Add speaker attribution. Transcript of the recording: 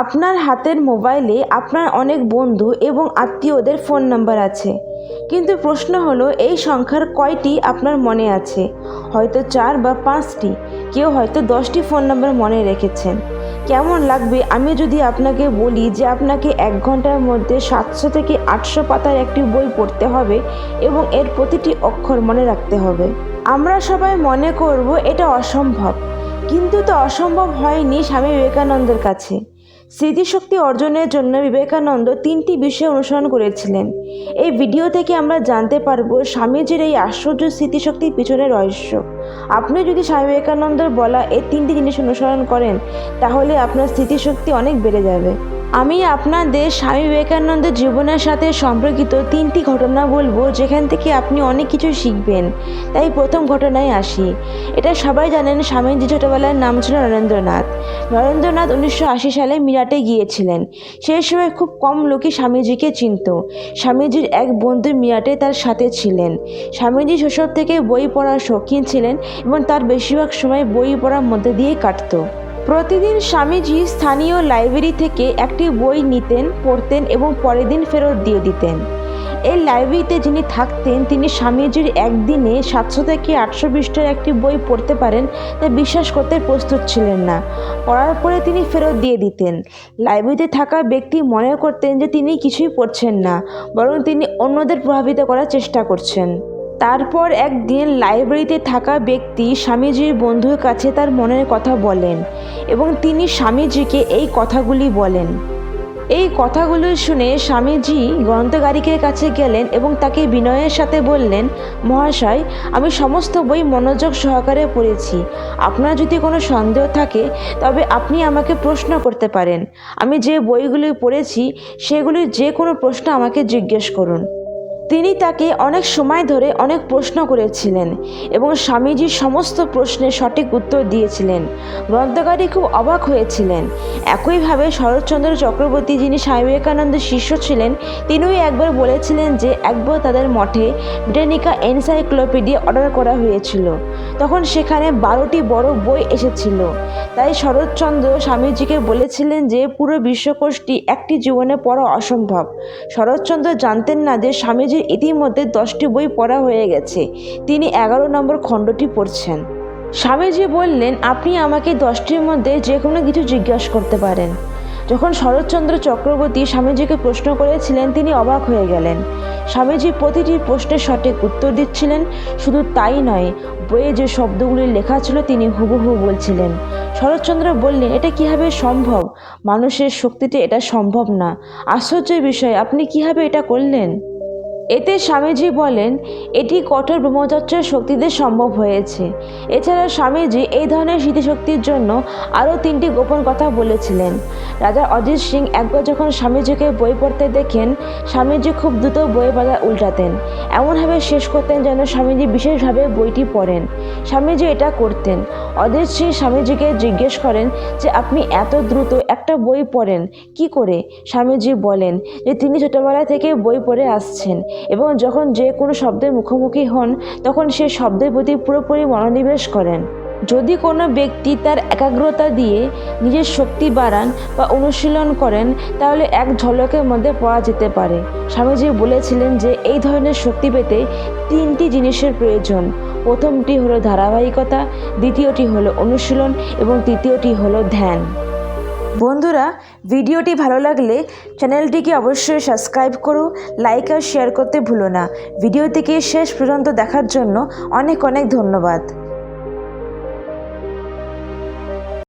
Speaker 1: আপনার হাতের মোবাইলে আপনার অনেক বন্ধু এবং আত্মীয়দের ফোন নাম্বার আছে, কিন্তু প্রশ্ন হলো এই সংখ্যার কয়টি আপনার মনে আছে? হয়তো 4 বা 5টি, কেউ হয়তো 10টি ফোন নাম্বার মনে রেখেছেন। কেমন লাগবে আমি যদি আপনাকে বলি যে আপনাকে 1 ঘন্টার মধ্যে 700 থেকে 800 পাতার একটি বই পড়তে হবে এবং এর প্রতিটি অক্ষর মনে রাখতে হবে। আমরা সবাই মনে করব এটা অসম্ভব, কিন্তু তো অসম্ভব হয়নি স্বামী বিবেকানন্দের কাছে। স্মৃতিশক্তি অর্জনের জন্য বিবেকানন্দ 3টি বিষয় অনুসরণ করেছিলেন। এই ভিডিও থেকে আমরা জানতে পারবো স্বামীজির এই আশ্চর্য স্মৃতিশক্তির পিছনে রহস্য। আপনি যদি স্বামী বিবেকানন্দের বলা এই 3টি জিনিস অনুসরণ করেন, তাহলে আপনার স্মৃতিশক্তি অনেক বেড়ে যাবে। আমি আপনাদের স্বামী বিবেকানন্দের জীবনের সাথে সম্পর্কিত 3টি ঘটনা বলবো, যেখান থেকে আপনি অনেক কিছু শিখবেন। তাই প্রথম ঘটনায় আসি। এটা সবাই জানেন, স্বামীজি ছোটবেলার নাম ছিল নরেন্দ্রনাথ। নরেন্দ্রনাথ 1980 সালে মিরাটে গিয়েছিলেন। সেই সময় খুব কম লোকই স্বামীজিকে চিনত। স্বামীজির এক বন্ধু মিরাটে তার সাথে ছিলেন। স্বামীজি শৈশব থেকে বই পড়ার শৌখিন ছিলেন এবং তার বেশিরভাগ সময় বই পড়ার মধ্যে দিয়েই কাটত। প্রতিদিন স্বামীজি স্থানীয় লাইব্রেরি থেকে একটি বই নিতেন, পড়তেন এবং পরের দিন ফেরত দিয়ে দিতেন। এই লাইব্রেরিতে যিনি থাকতেন তিনি স্বামীজির একদিনে 700 থেকে 800 পৃষ্ঠার একটি বই পড়তে পারেন তা বিশ্বাস করতে প্রস্তুত ছিলেন না। পড়ার পরে তিনি ফেরত দিয়ে দিতেন। লাইব্রেরিতে থাকা ব্যক্তি মনে করতেন যে তিনি কিছুই পড়ছেন না, বরং তিনি অন্যদের প্রভাবিত করার চেষ্টা করছেন। তারপর একদিন লাইব্রেরিতে থাকা ব্যক্তি স্বামীজির বন্ধুর কাছে তার মনের কথা বলেন এবং তিনি স্বামীজিকে এই কথাগুলি বলেন। এই কথাগুলো শুনে স্বামীজি গ্রন্থকারিকের কাছে গেলেন এবং তাকে বিনয়ের সাথে বললেন, মহাশয়, আমি সমস্ত বই মনোযোগ সহকারে পড়েছি। আপনার যদি কোনো সন্দেহ থাকে তবে আপনি আমাকে প্রশ্ন করতে পারেন। আমি যে বইগুলি পড়েছি সেগুলির যে কোনো প্রশ্ন আমাকে জিজ্ঞেস করুন। তিনি তাকে অনেক সময় ধরে অনেক প্রশ্ন করেছিলেন এবং স্বামীজির সমস্ত প্রশ্নের সঠিক উত্তর দিয়েছিলেন। গ্রন্থকারী খুব অবাক হয়েছিলেন। একইভাবে শরৎচন্দ্র চক্রবর্তী, যিনি স্বামী বিবেকানন্দের শিষ্য ছিলেন, তিনিও একবার বলেছিলেন যে একবার তাদের মঠে ব্রিটানিকা এনসাইক্লোপিডিয়া অর্ডার করা হয়েছিল। তখন সেখানে 12টি বড় বই এসেছিল। তাই শরৎচন্দ্র স্বামীজিকে বলেছিলেন যে পুরো বিশ্বকোষটি একটি জীবনে পড়া অসম্ভব। শরৎচন্দ্র জানতেন না যে স্বামীজি ইতিমধ্যে 10টি বই পড়া হয়ে গেছে। তিনি 11 নম্বর খণ্ডটি পড়ছেন। স্বামীজি বললেন, আপনি আমাকে 10টির মধ্যে যে কোনো কিছু জিজ্ঞাসা করতে পারেন। যখন শরৎচন্দ্র চক্রবর্তী স্বামীজিকে প্রশ্ন করেছিলেন, তিনি অবাক হয়ে গেলেন। স্বামীজি প্রতিটি প্রশ্নের সঠিক উত্তর দিচ্ছিলেন। শুধু তাই নয়, বইয়ে যে শব্দগুলি লেখা ছিল তিনি হুবহু বলছিলেন। শরৎচন্দ্র বললেন, এটা কিভাবে সম্ভব? মানুষের শক্তিতে এটা সম্ভব না। আশ্চর্যের বিষয়, আপনি কিভাবে এটা করলেন? এতে স্বামীজি বলেন, এটি কঠোর ব্রহ্মচর্যের শক্তিতে সম্ভব হয়েছে। এছাড়া স্বামীজি এই ধরনের স্মৃতিশক্তির জন্য আরও 3টি গোপন কথা বলেছিলেন। রাজা অজিত সিং একবার যখন স্বামীজিকে বই পড়তে দেখেন, স্বামীজি খুব দ্রুত বইয়ের পাতা উল্টাতেন, এমনভাবে শেষ করতেন যেন স্বামীজি বিশেষভাবে বইটি পড়েন। স্বামীজি এটা করতেন। অজিত সিং স্বামীজিকে জিজ্ঞেস করেন যে আপনি এত দ্রুত একটা বই পড়েন কি করে? স্বামীজি বলেন যে তিনি ছোটবেলা থেকে বই পড়ে আসছেন এবং যখন যে কোনো শব্দের মুখোমুখি হন তখন সে শব্দের প্রতি পুরোপুরি মনোনিবেশ করেন। যদি কোনো ব্যক্তি তার একাগ্রতা দিয়ে নিজের শক্তি বাড়ান বা অনুশীলন করেন, তাহলে এক ঝলকের মধ্যে পড়া যেতে পারে। স্বামীজি বলেছিলেন যে এই ধরনের শক্তি পেতে 3টি জিনিসের প্রয়োজন। প্রথমটি হলো ধারাবাহিকতা, দ্বিতীয়টি হলো অনুশীলন এবং তৃতীয়টি হলো ধ্যান। বন্ধুরা, ভিডিওটি ভালো লাগলে চ্যানেলটিকে অবশ্যই সাবস্ক্রাইব করো, লাইক আর শেয়ার করতে ভুলো না। ভিডিওটিকে শেষ পর্যন্ত দেখার জন্য অনেক অনেক ধন্যবাদ।